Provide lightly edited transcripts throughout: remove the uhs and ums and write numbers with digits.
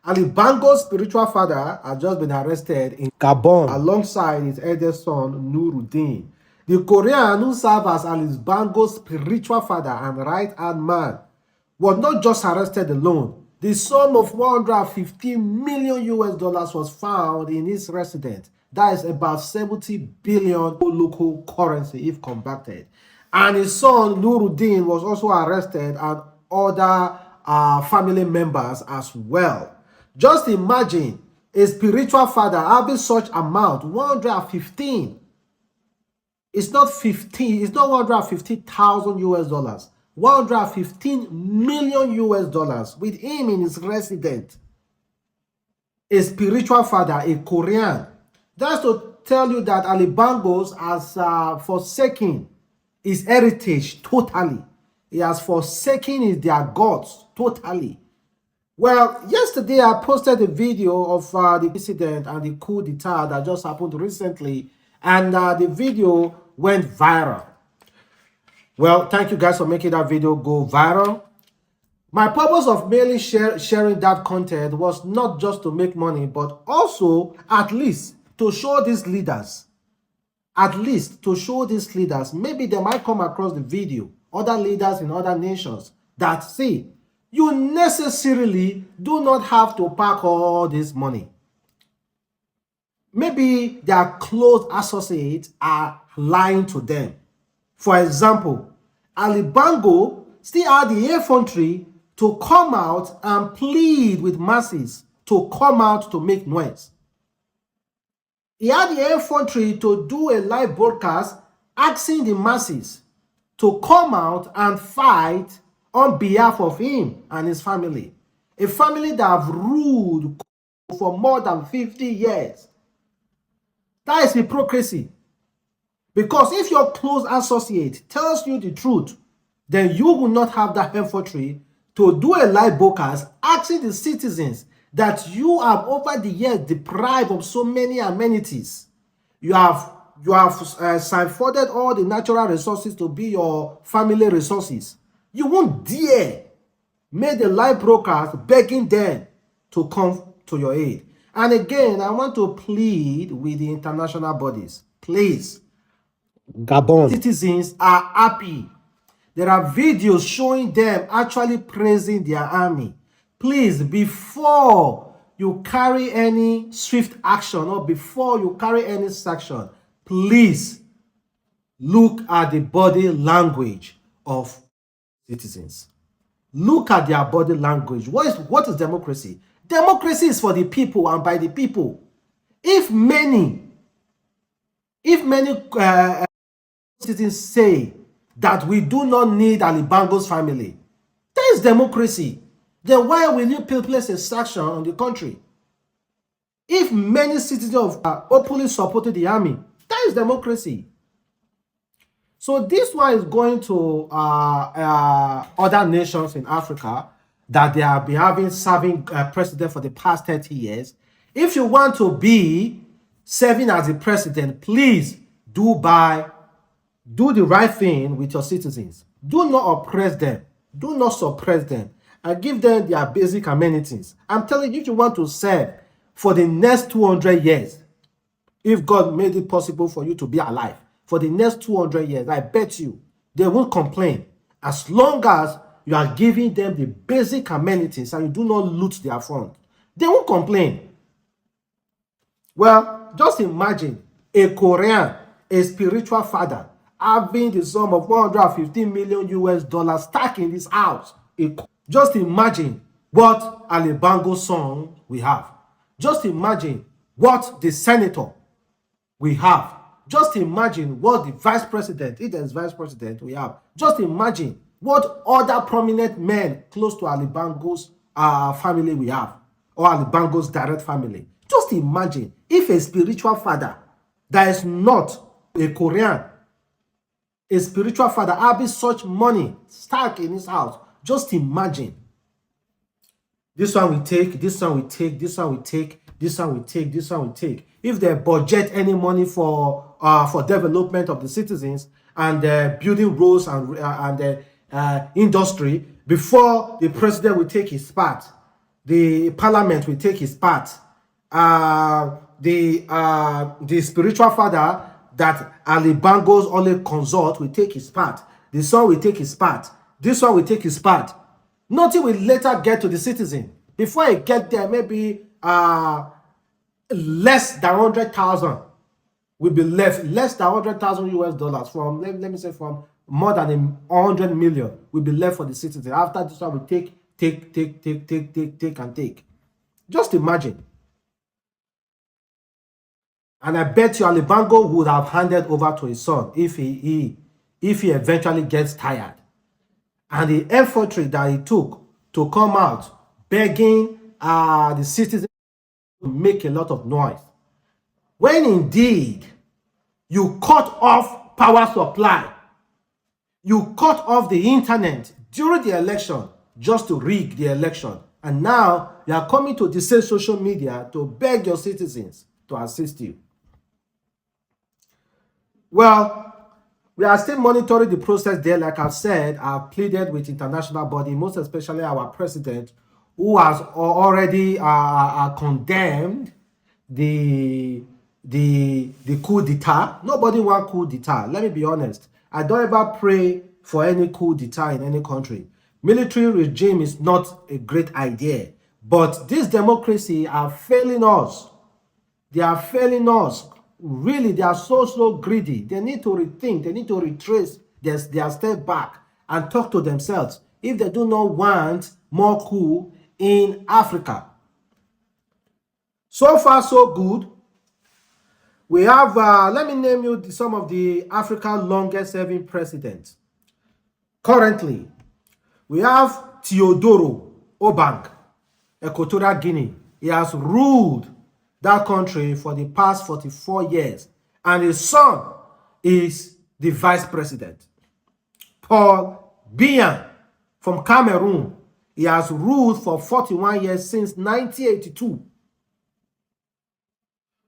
Ali Bongo's spiritual father has just been arrested in Gabon alongside his eldest son, Nuruddin. The Korean who served as Ali Bongo's spiritual father and right-hand man was not just arrested alone. The sum of 115 million US dollars was found in his residence. That is about 70 billion local currency if converted. And his son Nuruddin was also arrested, and other family members as well. Just imagine a spiritual father having such amount, 115. It's not 15, it's not 150,000 US dollars. 115 million US dollars with him in his residence. A spiritual father, a Korean. That's to tell you that Ali Bongo has forsaken his heritage totally. He has forsaken their gods totally. Well, yesterday I posted a video of the incident and the coup d'etat that just happened recently, and the video went viral. Well, thank you guys for making that video go viral. My purpose of mainly sharing that content was not just to make money, but also at least to show these leaders, maybe they might come across the video, other leaders in other nations, that see, you necessarily do not have to pack all this money. Maybe their close associates are lying to them. For example, Ali Bongo still had the effrontery to come out and plead with masses to come out to make noise. He had the effrontery to do a live broadcast asking the masses to come out and fight on behalf of him and his family. A family that have ruled for more than 50 years. That is hypocrisy. Because if your close associate tells you the truth, then you will not have that effrontery to do a live broadcast asking the citizens that you have over the years deprived of so many amenities. You have siphoned all the natural resources to be your family resources. You won't dare make the live broadcast begging them to come to your aid. And again, I want to plead with the international bodies. Please, Gabon citizens are happy. There are videos showing them actually praising their army. Please, before you carry any swift action or before you carry any sanction, please look at the body language of citizens. Look at their body language. What is democracy? Democracy is for the people and by the people. If many citizens say that we do not need Ali Bongo's family, that is democracy. Then why will you place a sanction on the country? If many citizens openly supported the army, that is democracy. So this one is going to other nations in Africa that they have been serving president for the past 30 years. If you want to be serving as a president, please do the right thing with your citizens. Do not oppress them. Do not suppress them. And give them their basic amenities. I'm telling you, if you want to serve for the next 200 years, if God made it possible for you to be alive, for the next 200 years, I bet you, they won't complain. As long as you are giving them the basic amenities and you do not loot their funds, they won't complain. Well, just imagine a Korean, a spiritual father, having the sum of 115 million US dollars stuck in his house. Just imagine what Ali Bongo's son we have. Just imagine what the senator we have. Just imagine what the vice president, if there's vice president, we have. Just imagine what other prominent men close to Ali Bongo's family we have, or Ali Bongo's direct family. Just imagine if a spiritual father that is not a Korean, a spiritual father having such money stuck in his house. Just imagine. This one we take, this one we take, this one we take, this one we take, this one we take. If they budget any money for development of the citizens and building roads and industry, before the president will take his part, the parliament will take his part. The spiritual father that Ali Bango's only consort will take his part. The son will take his part. This one will take his part. Nothing will later get to the citizen. Before it get there, maybe less than 100,000 will be left. Less than 100,000 US dollars from, let me say, from more than 100 million will be left for the citizen. After this one will take and take. Just imagine. And I bet you Ali Bango would have handed over to his son if he eventually gets tired. And the effort that he took to come out begging the citizens to make a lot of noise, when indeed you cut off power supply, you cut off the internet during the election just to rig the election, and now you are coming to the same social media to beg your citizens to assist you. Well, we are still monitoring the process there. Like I've said, I've pleaded with international body, most especially our president, who has already condemned the coup d'etat. Nobody wants coup d'etat. Let me be honest. I don't ever pray for any coup d'etat in any country. Military regime is not a great idea, but this democracy are failing us. They are failing us. Really, they are so greedy. They need to rethink. They need to retrace their step back and talk to themselves if they do not want more coup in Africa. So far, so good. We have, let me name you some of the African longest serving presidents. Currently, we have Teodoro Obiang, Equatorial Guinea. He has ruled that country for the past 44 years, and his son is the vice president. Paul Biya from Cameroon, he has ruled for 41 years since 1982.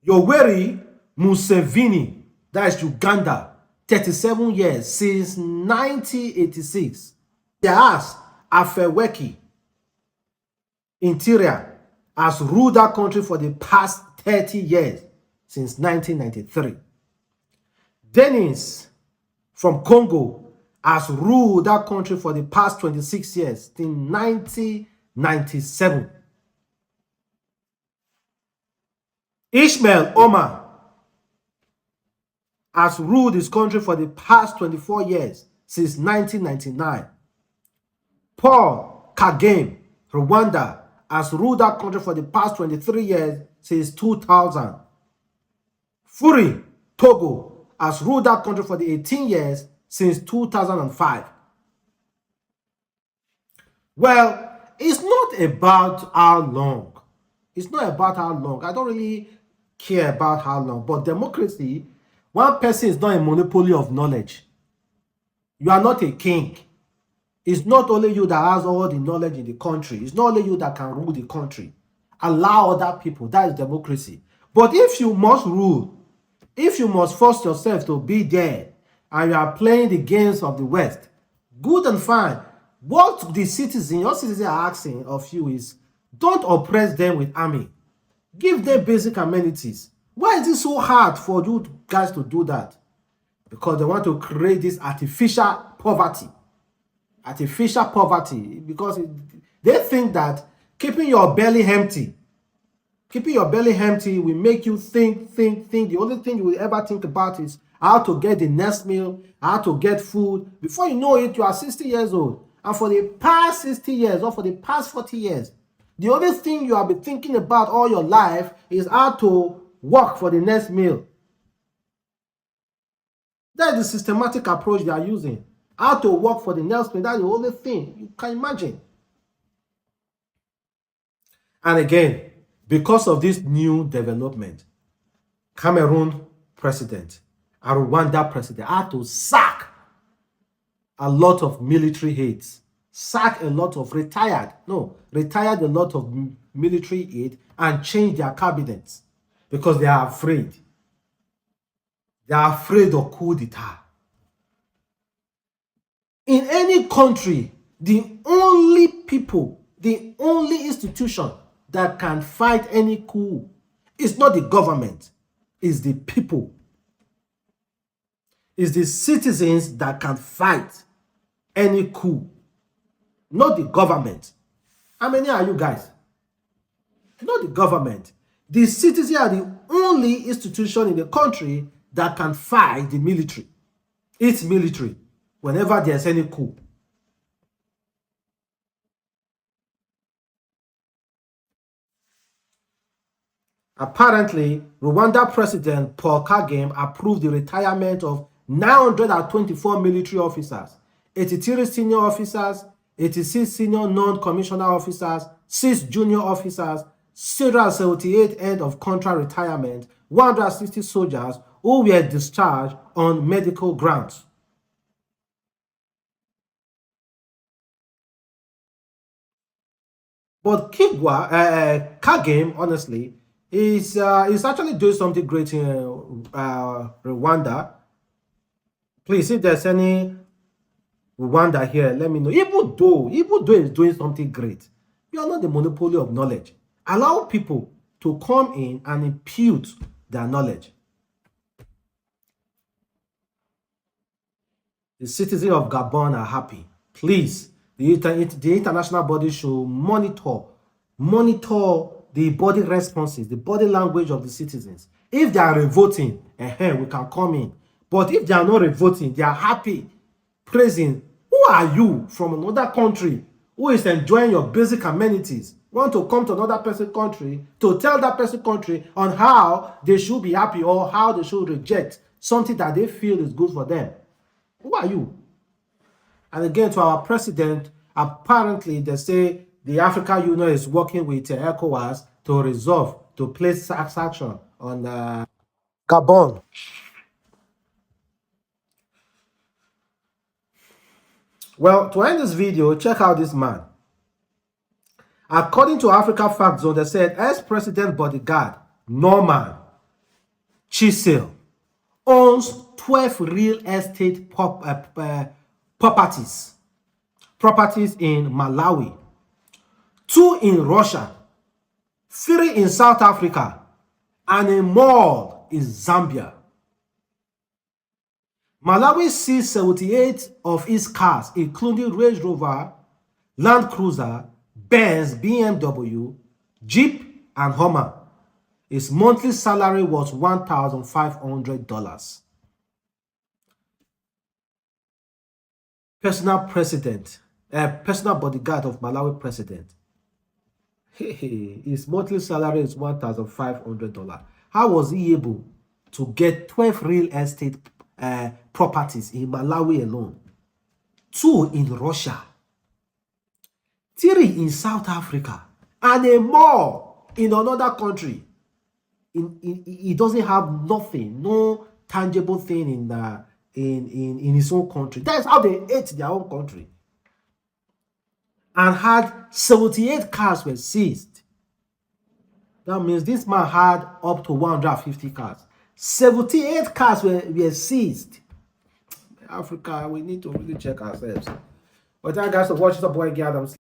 Yoweri Museveni, that is Uganda, 37 years since 1986. Yes, Afeweki, Interior, has ruled that country for the past 30 years since 1993. Denis from Congo has ruled that country for the past 26 years since 1997. Ishmael Omar has ruled his country for the past 24 years since 1999. Paul Kagame, Rwanda, has ruled that country for the past 23 years since 2000. Furi, Togo, has ruled that country for the 18 years since 2005. Well, it's not about how long. It's not about how long. I don't really care about how long. But democracy, one person is not a monopoly of knowledge. You are not a king. It's not only you that has all the knowledge in the country. It's not only you that can rule the country. Allow other people. That is democracy. But if you must rule, if you must force yourself to be there, and you are playing the games of the West, good and fine. What your citizens are asking of you is, don't oppress them with army. Give them basic amenities. Why is it so hard for you guys to do that? Because they want to create this artificial poverty. Artificial poverty, because they think that keeping your belly empty will make you think. The only thing you will ever think about is how to get the next meal, how to get food. Before you know it, you are 60 years old. And for the past 60 years or for the past 40 years, the only thing you have been thinking about all your life is how to work for the next meal. That is the systematic approach they are using. How to work for the next meal. That's the only thing you can imagine. And again, because of this new development, Cameroon president and Rwanda president had to sack a lot of military heads, retired a lot of military aid and change their cabinets because they are afraid. They are afraid of coup d'etat. In any country, the only people The only institution that can fight any coup is not the government, it's the people. It's the citizens that can fight any coup, not the government. How many are you guys? Not the government. The citizens are the only institution in the country that can fight the military. It's military whenever there's any coup. Apparently, Rwanda President Paul Kagame approved the retirement of 924 military officers, 83 senior officers, 86 senior non-commissioner officers, 6 junior officers, 678 end of contract retirement, 160 soldiers who were discharged on medical grounds. But Kagame, honestly, is actually doing something great in Rwanda. Please, if there's any Rwanda here, let me know. Even though it's doing something great, you are not the monopoly of knowledge. Allow people to come in and impute their knowledge. The citizens of Gabon are happy. Please, the international body should monitor the body responses, the body language of the citizens. If they are revolting, we can come in. But if they are not revolting, they are happy, praising. Who are you from another country who is enjoying your basic amenities, want to come to another person's country to tell that person's country on how they should be happy or how they should reject something that they feel is good for them? Who are you? And again, to our president, apparently they say the African Union is working with ECOWAS to place sanction on Gabon. Well, to end this video, check out this man. According to Africa Fact Zone, they said ex-president bodyguard Norman Chisel owns 12 real estate properties in Malawi, 2 in Russia, 3 in South Africa, and a mall in Zambia. Malawi seized 78 of its cars, including Range Rover, Land Cruiser, Benz, BMW, Jeep, and Hummer. His monthly salary was $1,500. Personal bodyguard of Malawi president. His monthly salary is $1,500. How was he able to get 12 real estate properties in Malawi alone? 2 in Russia, 3 in South Africa, and a mall in another country. He doesn't have nothing, no tangible thing in his own country. That's how they ate their own country. And had 78 cars were seized. That means this man had up to 150 cars. 78 cars were seized. Africa, we need to really check ourselves. But thank you guys for watching. The boy Adamslink.